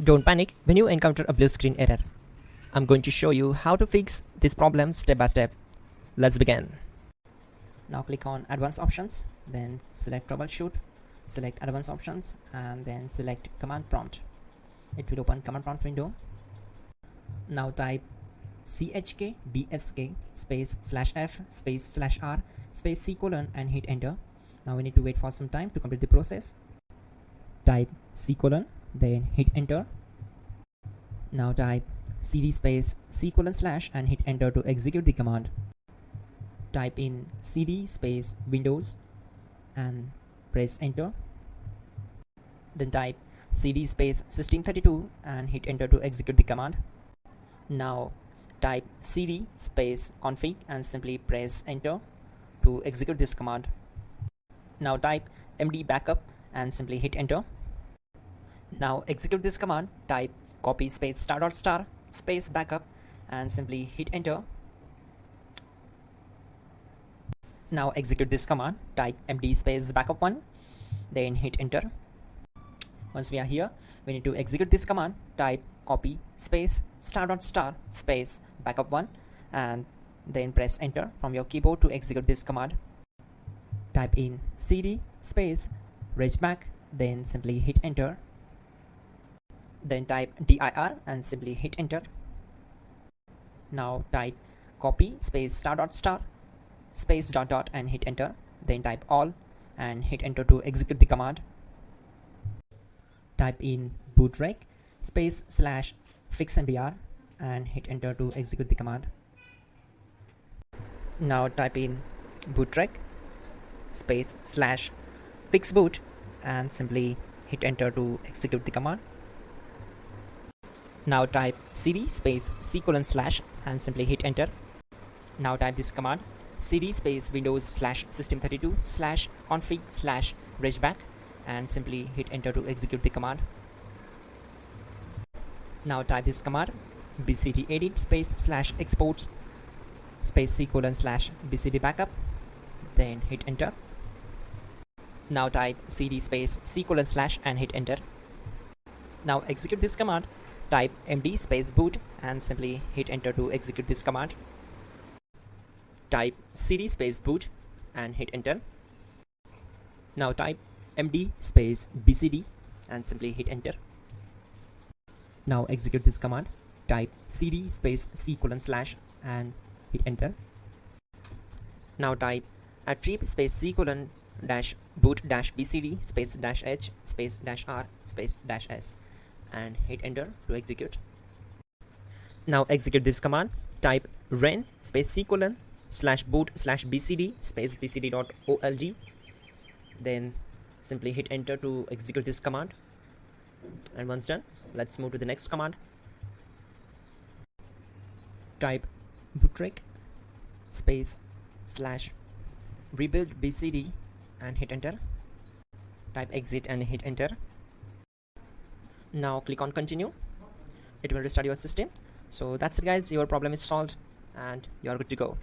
Don't panic when you encounter a blue screen error. I'm going to show you how to fix this problem step by step. Let's begin. Now click on Advanced Options, then select Troubleshoot, select Advanced Options, and then select Command Prompt. It will open Command Prompt window. Now type chk bsk space /f space /r space c : and hit enter. Now we need to wait for some time to complete the process. Type c : then hit enter. Now type cd space c : / and hit enter to execute the command. Type in cd space Windows and press enter. Then type cd space system32 and hit enter to execute the command. Now type cd space config and simply press enter to execute this command. Now type md backup and simply hit enter. Now execute this command. Type copy space *** space backup and simply hit enter. Now execute this command. Type md space backup1, then hit enter. Once we are here, we need to execute this command. Type copy space *** space backup1 and then press enter from your keyboard to execute this command. Type in cd space regback, then simply hit enter. Then type dir and simply hit enter. Now type copy space *** space ... and hit enter. Then type all and hit enter to execute the command. Type in bootrec space /fixmbr and hit enter to execute the command. Now type in bootrec space /fixboot and simply hit enter to execute the command. Now type cd space c : / and simply hit enter. Now type this command cd space Windows /system32 /config /regback and simply hit enter to execute the command. Now type this command bcd edit space /exports space c : / bcd backup, then hit enter. Now type cd space c : / and hit enter. Now execute this command. Type md space boot and simply hit enter to execute this command. Type cd space boot and hit enter. Now type md space bcd and simply hit enter. Now execute this command. Type cd space c : / and hit enter. Now type attrib space c : -boot -bcd space -h space -r space -s and hit enter to execute. Now execute this command. Type ren space c : /boot /bcd space bcd.old, then simply hit enter to execute this command. And once done, let's move to the next command. Type bootrec space /rebuild bcd and hit enter. Type exit and hit enter. Now click on continue. It will restart your system. So that's it guys, your problem is solved and you're good to go.